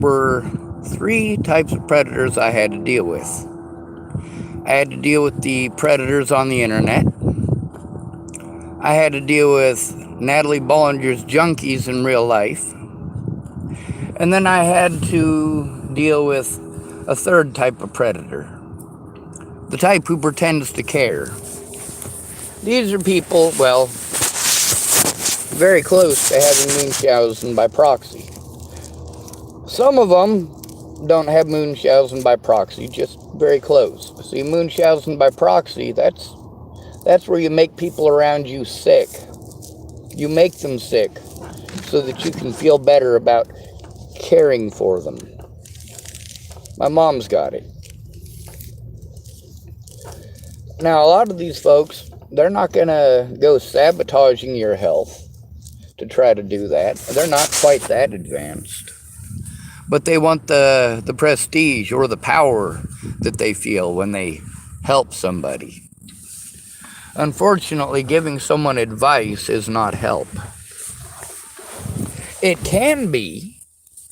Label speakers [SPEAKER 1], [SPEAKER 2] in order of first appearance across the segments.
[SPEAKER 1] were three types of predators I had to deal with. I had to deal with the predators on the internet. I had to deal with Natalie Bollinger's junkies in real life. And then I had to deal with a third type of predator, the type who pretends to care. These are people, well, very close to having Munchausen by proxy. Some of them don't have Munchausen by proxy, just very close. See, Munchausen by proxy, that's where you make people around you sick. You make them sick so that you can feel better about caring for them. My mom's got it. Now, a lot of these folks, they're not going to go sabotaging your health to try to do that. They're not quite that advanced. But they want the prestige or the power that they feel when they help somebody. Unfortunately, giving someone advice is not help. It can be,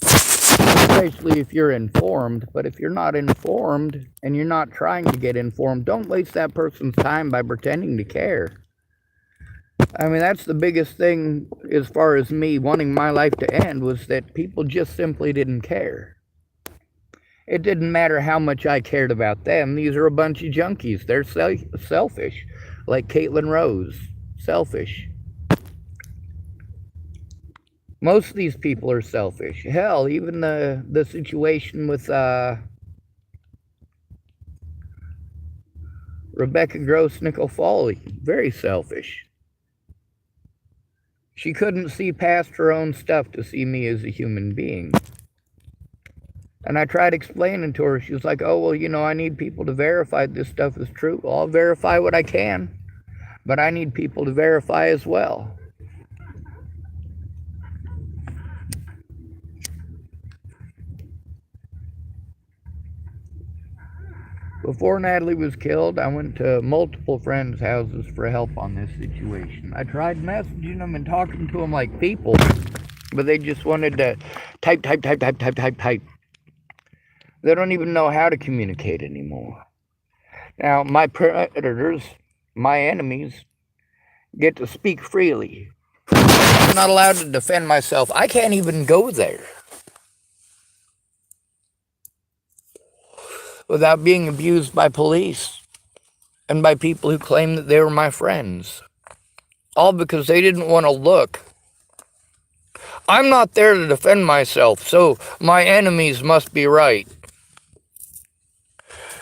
[SPEAKER 1] especially if you're informed, but if you're not informed and you're not trying to get informed, don't waste that person's time by pretending to care. I mean, that's the biggest thing as far as me wanting my life to end, was that people just simply didn't care. It didn't matter how much I cared about them. These are a bunch of junkies. They're selfish, like Caitlin Rose. Selfish. Most of these people are selfish. Hell, even the situation with Rebecca Gross Nickel Foley, very selfish. She couldn't see past her own stuff to see me as a human being. And I tried explaining to her. She was like, oh, well, I need people to verify this stuff is true. Well, I'll verify what I can, but I need people to verify as well. Before Natalie was killed, I went to multiple friends' houses for help on this situation. I tried messaging them and talking to them like people, but they just wanted to type. They don't even know how to communicate anymore. Now, my predators, my enemies, get to speak freely. I'm not allowed to defend myself. I can't even go there without being abused by police and by people who claim that they were my friends. All because they didn't want to look. I'm not there to defend myself, so my enemies must be right.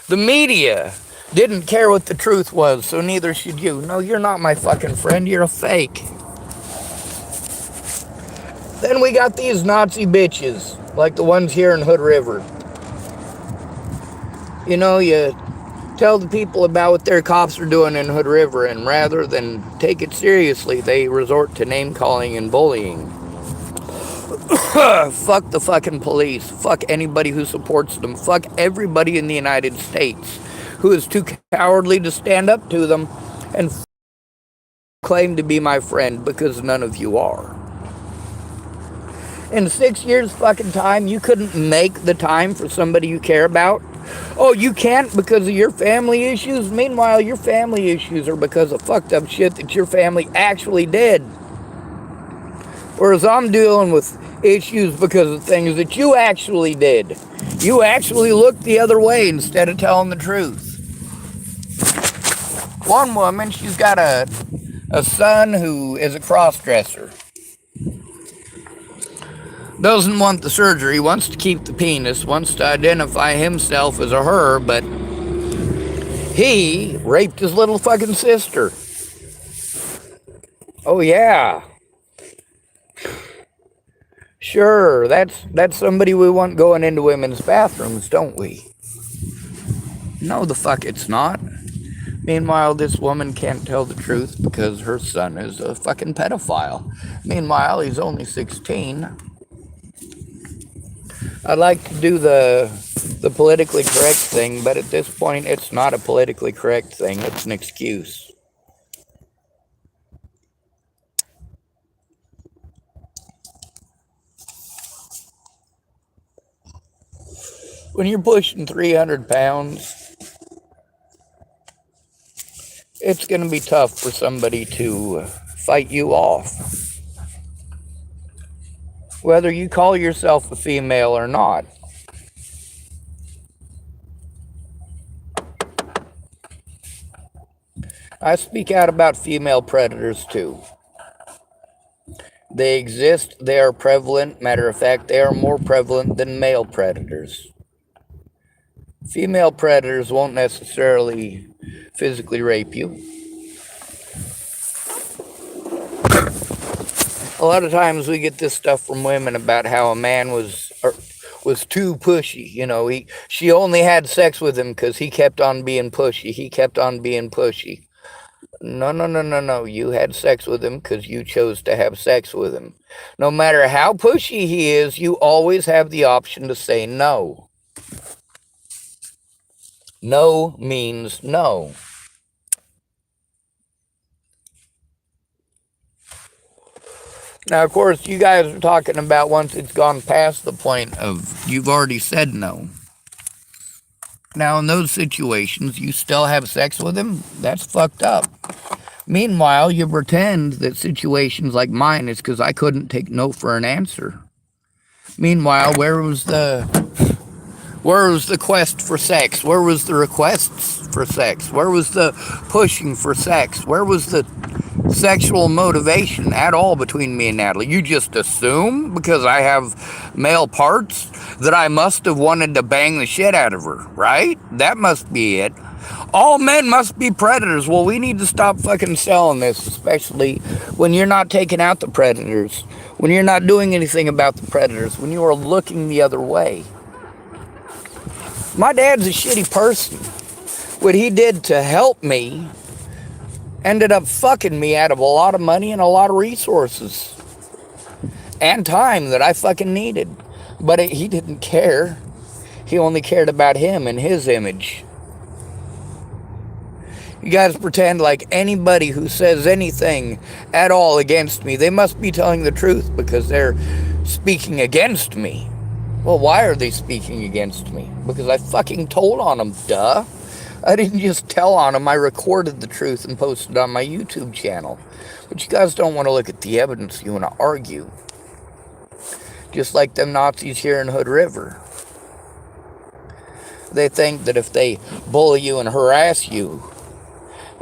[SPEAKER 1] The media didn't care what the truth was, so neither should you. No, you're not my fucking friend, you're a fake. Then we got these Nazi bitches, like the ones here in Hood River. You tell the people about what their cops are doing in Hood River, and rather than take it seriously, they resort to name-calling and bullying. Fuck the fucking police. Fuck anybody who supports them. Fuck everybody in the United States who is too cowardly to stand up to them and claim to be my friend, because none of you are. In 6 years fucking time, you couldn't make the time for somebody you care about. Oh, you can't because of your family issues? Meanwhile, your family issues are because of fucked up shit that your family actually did. Whereas I'm dealing with issues because of things that you actually did. You actually looked the other way instead of telling the truth. One woman, she's got a son who is a cross-dresser. Doesn't want the surgery, wants to keep the penis, wants to identify himself as a her, but he raped his little fucking sister. Oh yeah. Sure, that's somebody we want going into women's bathrooms, don't we? No, the fuck it's not. Meanwhile, this woman can't tell the truth because her son is a fucking pedophile. Meanwhile, he's only 16. I'd like to do the politically correct thing, but at this point, it's not a politically correct thing. It's an excuse. When you're pushing 300 pounds, it's going to be tough for somebody to fight you off, whether you call yourself a female or not. I speak out about female predators too. They exist, they are prevalent. Matter of fact, they are more prevalent than male predators. Female predators won't necessarily physically rape you. A lot of times we get this stuff from women about how a man was too pushy. You know, she only had sex with him because he kept on being pushy. He kept on being pushy. No, no, no, no, no. You had sex with him because you chose to have sex with him. No matter how pushy he is, you always have the option to say no. No means no. Now, of course, you guys are talking about once it's gone past the point of you've already said no. Now, in those situations, you still have sex with him? That's fucked up. Meanwhile, you pretend that situations like mine is because I couldn't take no for an answer. Meanwhile, where was the quest for sex? Where was the requests for sex? Where was the pushing for sex? Where was the sexual motivation at all between me and Natalie? You just assume because I have male parts that I must have wanted to bang the shit out of her, right? That must be it. All men must be predators. Well, we need to stop fucking selling this, especially when you're not taking out the predators, when you're not doing anything about the predators, when you are looking the other way. My dad's a shitty person. What he did to help me ended up fucking me out of a lot of money and a lot of resources and time that I fucking needed. But he didn't care. He only cared about him and his image. You guys pretend like anybody who says anything at all against me, they must be telling the truth because they're speaking against me. Well, why are they speaking against me? Because I fucking told on them, duh. I didn't just tell on them, I recorded the truth and posted it on my YouTube channel. But you guys don't want to look at the evidence, you want to argue. Just like them Nazis here in Hood River. They think that if they bully you and harass you,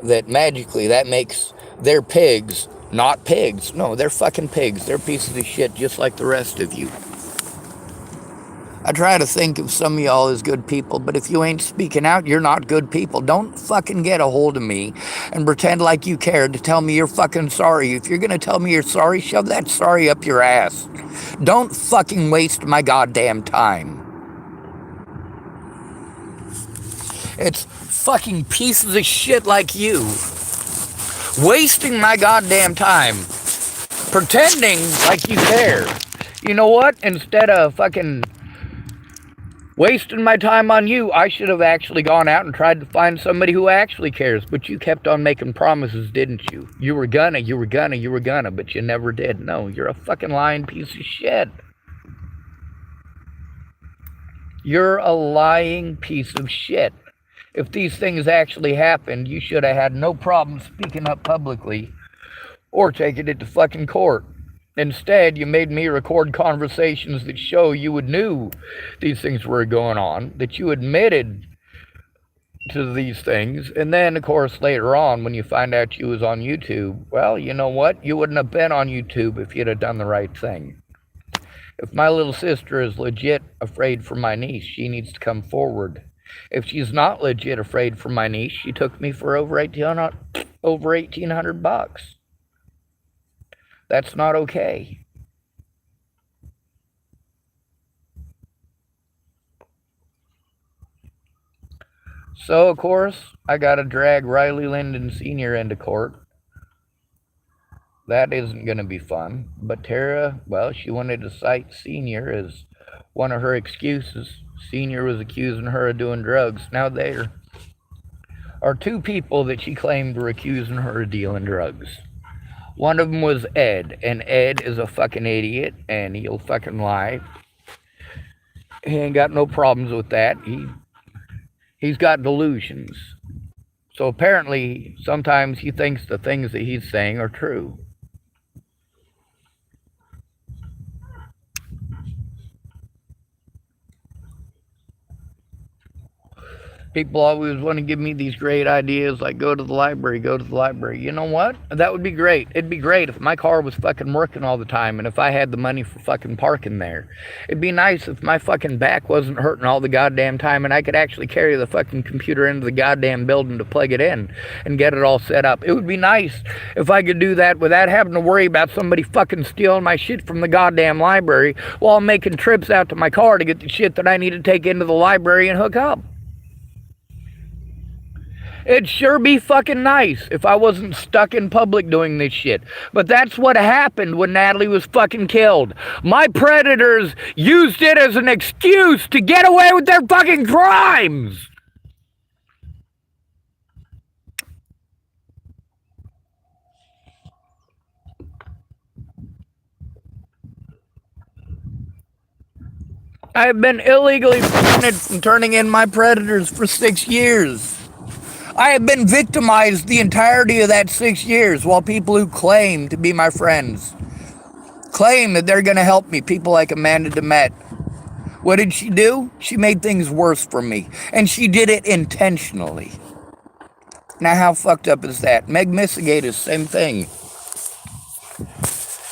[SPEAKER 1] that magically that makes their pigs not pigs. No, they're fucking pigs. They're pieces of shit just like the rest of you. I try to think of some of y'all as good people, but if you ain't speaking out, you're not good people. Don't fucking get a hold of me and pretend like you care to tell me you're fucking sorry. If you're gonna tell me you're sorry, shove that sorry up your ass. Don't fucking waste my goddamn time. It's fucking pieces of shit like you wasting my goddamn time pretending like you care. You know what? Instead of fucking wasting my time on you, I should have actually gone out and tried to find somebody who actually cares. But you kept on making promises, didn't you? You were gonna, but you never did. No, you're a fucking lying piece of shit. You're a lying piece of shit. If these things actually happened, you should have had no problem speaking up publicly or taking it to fucking court. Instead, you made me record conversations that show you knew these things were going on, that you admitted to these things, and then, of course, later on, when you find out you was on YouTube, well, you know what? You wouldn't have been on YouTube if you'd have done the right thing. If my little sister is legit afraid for my niece, she needs to come forward. If she's not legit afraid for my niece, she took me for over $1,800. That's not okay. So, of course, I got to drag Riley Linden Sr. into court. That isn't going to be fun. But Tara, well, she wanted to cite Senior as one of her excuses. Senior was accusing her of doing drugs. Now there are two people that she claimed were accusing her of dealing drugs. One of them was Ed, and Ed is a fucking idiot, and he'll fucking lie. He ain't got no problems with that. He's got delusions. So apparently, sometimes he thinks the things that he's saying are true. People always want to give me these great ideas like go to the library, go to the library. You know what? That would be great. It'd be great if my car was fucking working all the time and if I had the money for fucking parking there. It'd be nice if my fucking back wasn't hurting all the goddamn time and I could actually carry the fucking computer into the goddamn building to plug it in and get it all set up. It would be nice if I could do that without having to worry about somebody fucking stealing my shit from the goddamn library while I'm making trips out to my car to get the shit that I need to take into the library and hook up. It'd sure be fucking nice if I wasn't stuck in public doing this shit. But that's what happened when Natalie was fucking killed. My predators used it as an excuse to get away with their fucking crimes. I have been illegally prevented from turning in my predators for 6 years. I have been victimized the entirety of that 6 years while people who claim to be my friends claim that they're going to help me. People like Amanda DeMette. What did she do? She made things worse for me. And she did it intentionally. Now how fucked up is that? Meg Missigatis, same thing.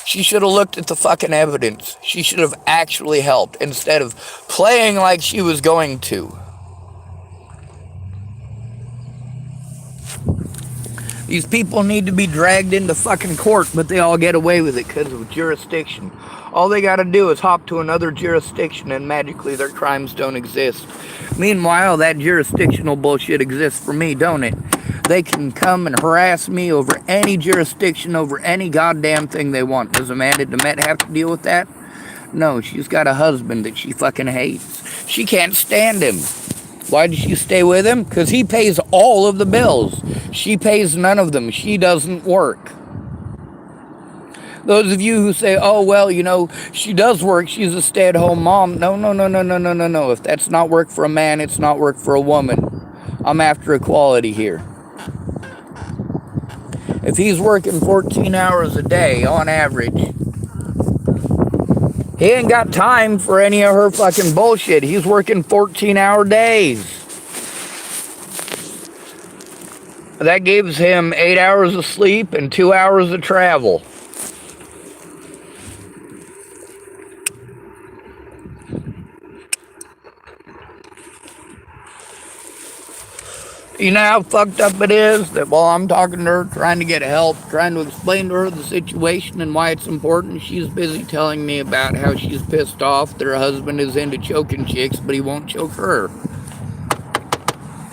[SPEAKER 1] She should have looked at the fucking evidence. She should have actually helped instead of playing like she was going to. These people need to be dragged into fucking court, but they all get away with it because of jurisdiction. All they gotta do is hop to another jurisdiction and magically their crimes don't exist. Meanwhile, that jurisdictional bullshit exists for me, don't it? They can come and harass me over any jurisdiction, over any goddamn thing they want. Does Amanda DeMette have to deal with that? No, she's got a husband that she fucking hates. She can't stand him. Why did she stay with him? Because he pays all of the bills. She pays none of them. She doesn't work. Those of you who say, oh, well, you know, she does work. She's a stay-at-home mom. No, no, no, no, no, no, no, no. If that's not work for a man, it's not work for a woman. I'm after equality here. If he's working 14 hours a day on average, he ain't got time for any of her fucking bullshit. He's working 14-hour days. That gives him 8 hours of sleep and 2 hours of travel. You know how fucked up it is that while I'm talking to her, trying to get help, trying to explain to her the situation and why it's important, she's busy telling me about how she's pissed off that her husband is into choking chicks, but he won't choke her.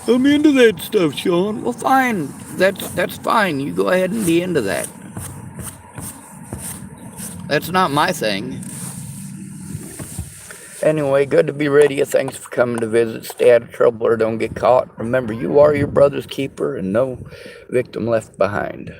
[SPEAKER 1] I'm into that stuff, Sean. Well, fine. That's fine. You go ahead and be into that. That's not my thing. Anyway, good to be with you. Thanks for coming to visit. Stay out of trouble or don't get caught. Remember, you are your brother's keeper and no victim left behind.